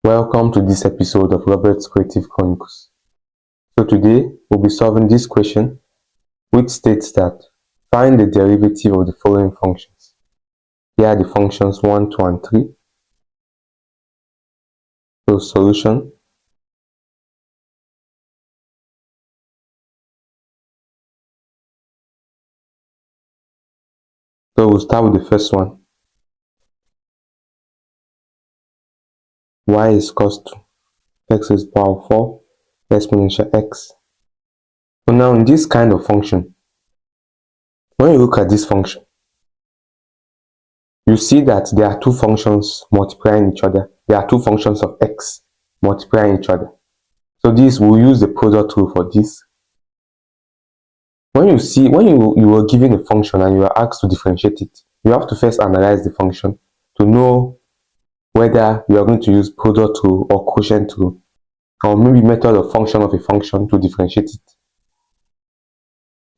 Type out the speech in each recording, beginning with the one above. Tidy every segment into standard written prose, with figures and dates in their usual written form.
Welcome to this episode of Robert's Creative Chronicles. So today we'll be solving this question, which states that find the derivative of the following functions. Here are the functions 1, 2 and 3. So solution. So we'll start with the first one. Y is equals to x is power 4 exponential x. So now in this kind of function, when you look at this function, you see that there are two functions multiplying each other. There are two functions of x multiplying each other. So this, we'll use the product rule for this. When you were given a function and you are asked to differentiate it, you have to first analyze the function to know whether you are going to use product rule or quotient rule, or maybe method of function of a function to differentiate it.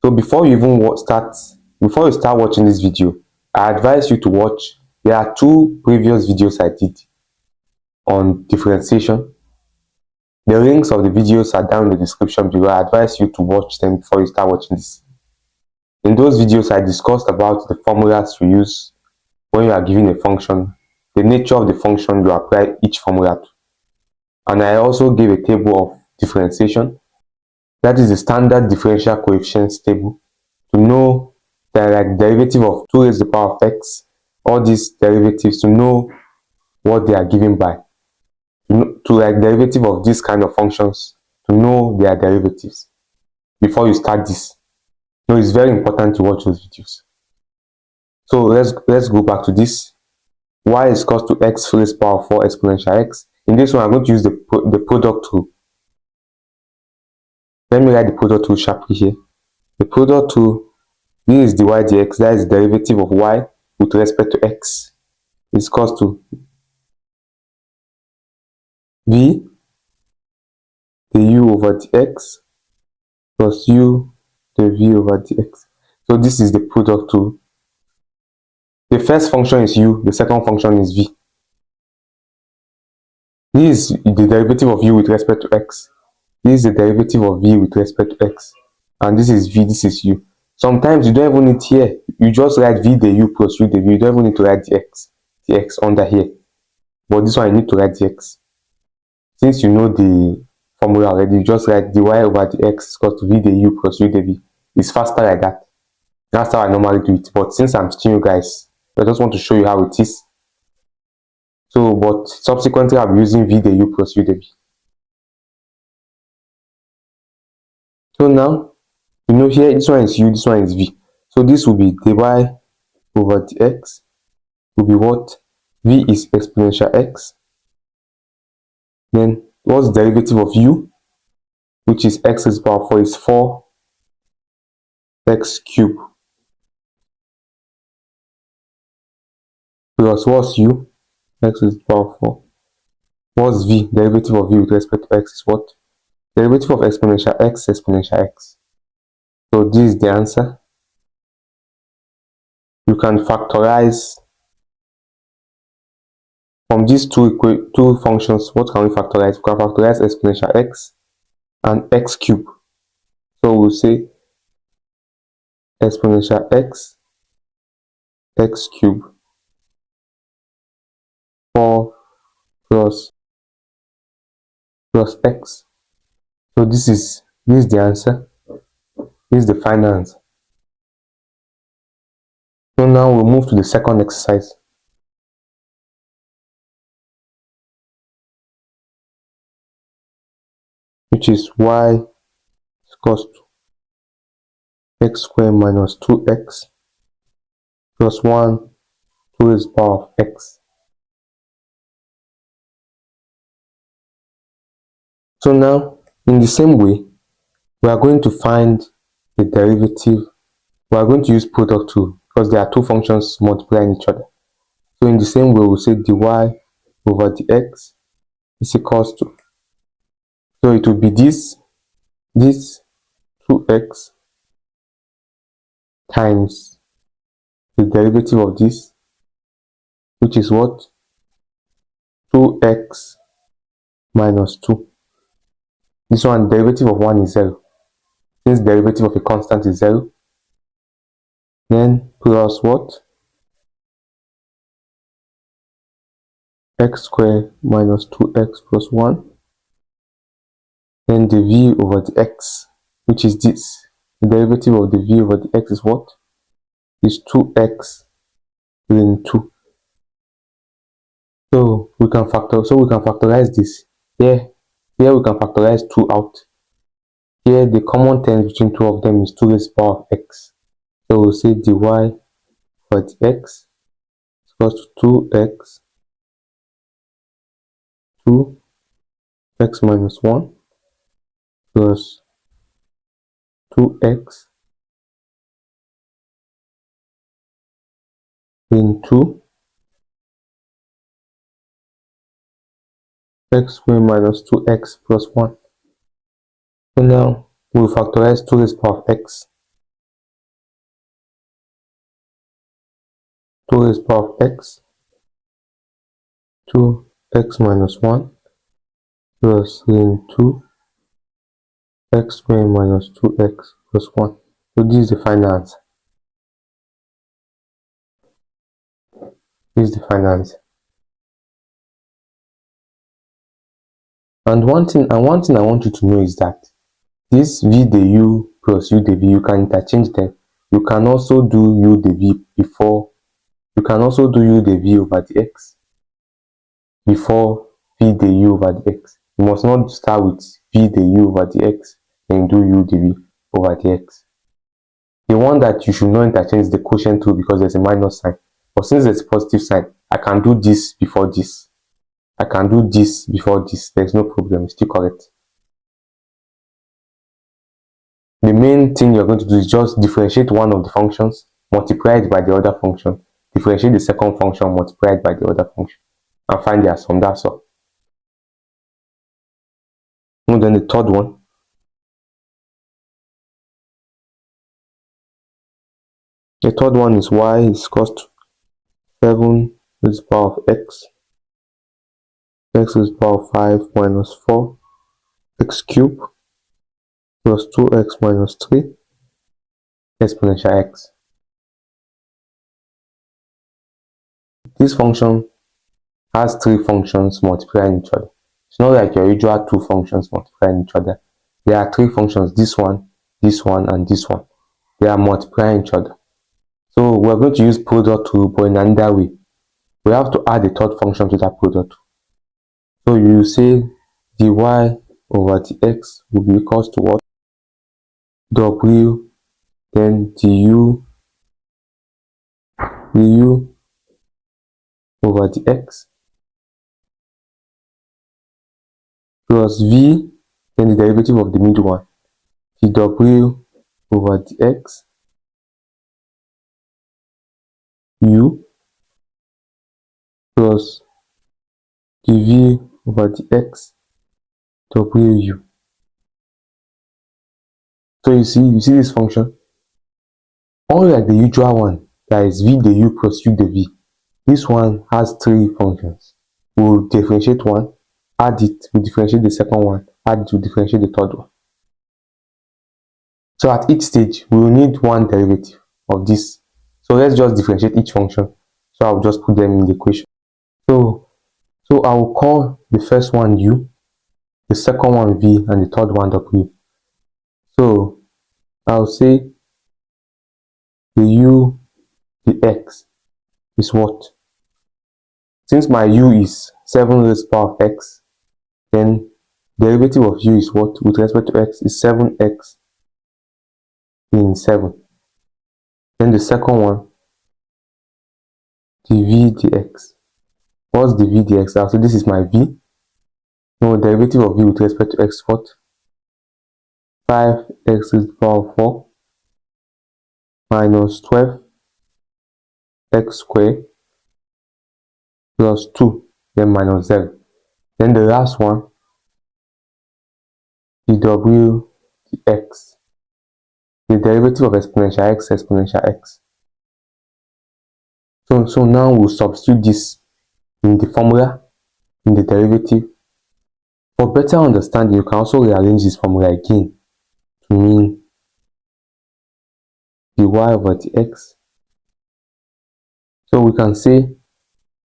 So before you start watching this video, I advise you to watch. There are two previous videos I did on differentiation. The links of the videos are down in the description below. I advise you to watch them before you start watching this. In those videos, I discussed about the formulas you use when you are given a function, the nature of the function you apply each formula to. And I also gave a table of differentiation. That is the standard differential coefficients table to know the derivative of 2 raised to the power of x, all these derivatives, to know what they are given by. Derivative of this kind of functions, to know their derivatives before you start this. So it's very important to watch those videos. So let's go back to this. Y is equals to x raised to the power 4 exponential x. In this one, I'm going to use the product rule. Let me write the product rule sharply here. The product rule, this is dy dx, that is the derivative of y with respect to x, is equals to v the u over dx plus u the v over dx. So this is the product rule. The first function is u, the second function is v. This is the derivative of u with respect to x. This is the derivative of v with respect to x. And this is v, this is u. Sometimes you don't even need here. You just write v the u plus u the v. You don't even need to write the x under here. But this one you need to write the x. Since you know the formula already, you just write dy over dx is equal to v the u plus u the v. It's faster like that. That's how I normally do it. But since I'm teaching you guys, I just want to show you how it is. So, but subsequently I'll be using v the u plus u the v. So now, you know here, this one is u, this one is v. So this will be dy over dx will be what? V is exponential x. Then what's the derivative of u? Which is x raised to the power 4 is 4 x cubed. Plus what's u? X raised to the power 4. What's v? Derivative of v with respect to x is what? Derivative of exponential x. So this is the answer. You can factorize from these two functions. What can we factorize? We can factorize exponential x and x cubed. So we'll say exponential x cubed 4 plus x. So this is the answer. This is the final answer. So now we'll move to the second exercise. Which is y is equals to x squared minus 2x plus 1 2 raised to the power of x. So now, in the same way, we are going to find the derivative. We are going to use product rule because there are two functions multiplying each other. So in the same way, we'll say dy over dx is equals to, so it will be this 2x times the derivative of this, which is what? 2x minus 2. This one, derivative of 1 is 0. Since derivative of a constant is 0, then plus what? X squared minus 2x plus 1. Then the v over the x, which is this. The derivative of the v over the x is what? Is 2x in 2. So we can factorize this. Here we can factorize 2 out. Here the common terms between two of them is 2 raised to the power of x. So we'll say dy over the x is equals to 2x 2x minus 1 plus 2x into x squared minus 2x plus 1. So now we'll factorize 2 raised to the power of x. 2 raised to the power of x, 2x minus 1 plus into x squared minus 2x plus 1. So this is the final answer. This is the final answer. And one thing I want you to know is that this v the u plus u the v, you can interchange them. You can also do u the v before. You can also do u the v over the x before v the u over the x. You must not start with v the u over the x and do u the v over the x. The one that you should not interchange is the quotient rule because there's a minus sign. But since there's a positive sign, I can do this before this. I can do this before this. There's no problem. It's still correct. The main thing you're going to do is just differentiate one of the functions, multiply it by the other function, differentiate the second function, multiply it by the other function, and find their sum. That's all. And then the third one. The third one is y is equals to 7 to the power of x to the power of 5 minus 4 x cubed plus 2x minus 3 exponential x. This function has 3 functions multiplying each other. It's not like your usual 2 functions multiplying each other. There are 3 functions, this one, and this one. They are multiplying each other. So we're going to use product rule, but in another way. We have to add a third function to that product. So you say dy over the x will be equals to what? W, then du over the x plus v, then the derivative of the middle one, dw over the x u plus dv over the x wu. So you see this function? Unlike the usual one, that is v the u plus u the v, this one has 3 functions. We'll differentiate one, add it, we'll differentiate the second one, add it, we'll differentiate the third one. So at each stage, we will need one derivative of this. So let's just differentiate each function. So I'll just put them in the equation. So I will call the first one u, the second one v, and the third one w. So I'll say the u, the x is what? Since my u is 7 raised to the power of x, then derivative of u is what? With respect to x is 7x in 7. Then the second one, dv dx. What's dv dx? So this is my v. No, derivative of v with respect to x what? 5x to the power of 4 minus 12x squared plus 2, then minus 0. Then the last one, dw dx. The derivative of exponential x. So now we'll substitute this in the formula, in the derivative, For better understanding, you can also rearrange this formula again to mean the y over the x. So we can say,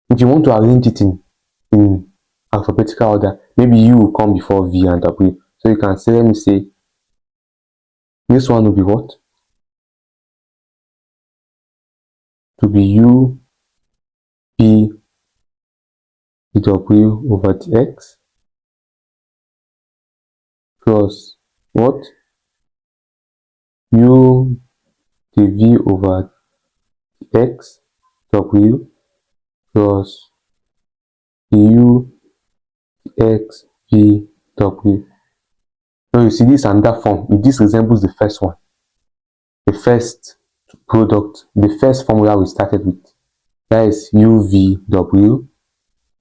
if you want to arrange it in alphabetical order, maybe u will come before v and w. So you can say, let me say, this one will be what? To be u p w over the x plus what? U dv over x w plus u x v w. Now you see this and that form. If this resembles the first one, the first product, the first formula we started with, that is uvw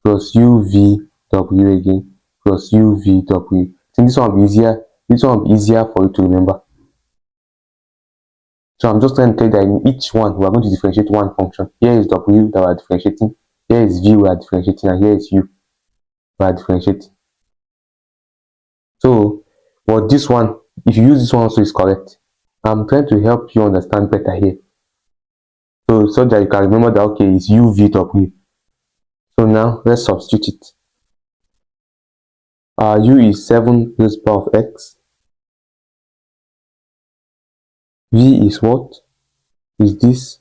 plus uvw again plus uvw. I think this one will be easier. This one will be easier for you to remember. So I'm just trying to tell you that in each one, we are going to differentiate one function. Here is w that we are differentiating. Here is v we are differentiating, and here is u we are differentiating. So, but this one, if you use this one also is correct. I'm trying to help you understand better here. So that you can remember that, okay, it's uvw. So now let's substitute it. U is 7 raised to the power of x. V is what? Is this?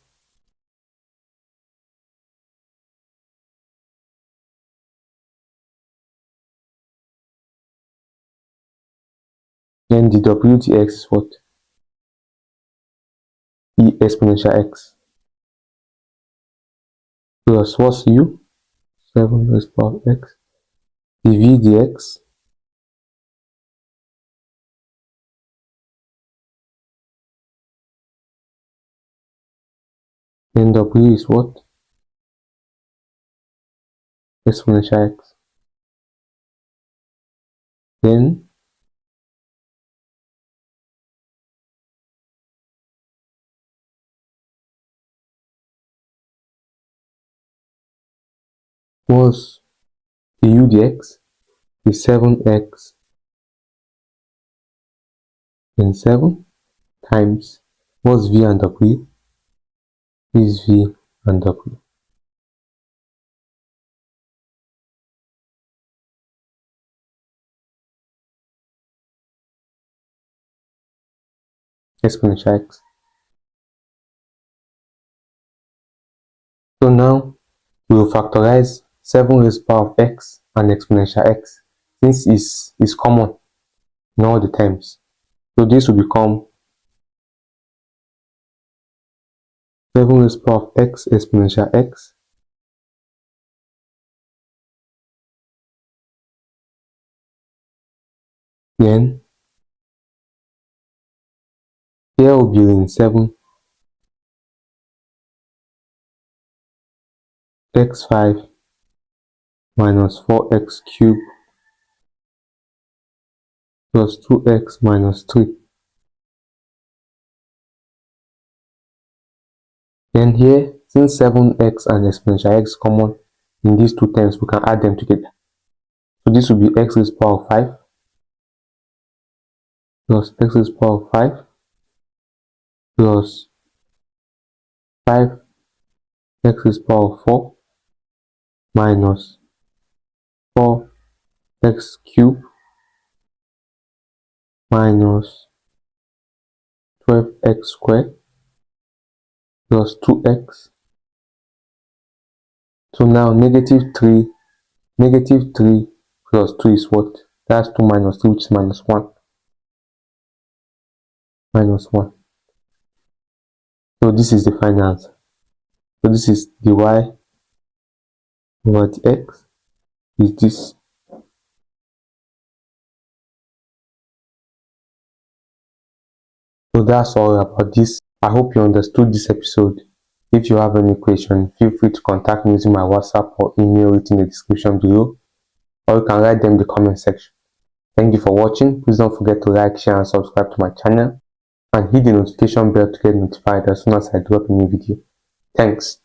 Then the w dx is what? E exponential x. Plus what's u? 7 raised to the power of x. Dv dx. Then w is what? Exponential x. Then was du dx is 7x then 7 times what's v and w is v and w. Exponential x. So now we will factorize 7 raised to the power of x and exponential x, since is common in all the terms. So this will become 7 raised to the power of x exponential x then here will be in 7 x5 minus 4x cubed plus 2x minus 3. Then here, since 7x and exponential x common in these two terms, we can add them together. So this will be x raised to the power of 5 plus x raised to the power of 5 plus 5x raised to the power of 4 minus 4x cubed minus 12x squared plus 2x. So now negative 3 plus 2 is what? That's 2 minus 3, which is minus 1. Minus 1. So this is the final answer. So this is the y over the x is this. So that's all about this. I hope you understood this episode. If you have any question, feel free to contact me using my WhatsApp or email it in the description below, or you can write them in the comment section. Thank you for watching. Please don't forget to like, share and subscribe to my channel, and hit the notification bell to get notified as soon as I drop a new video. Thanks.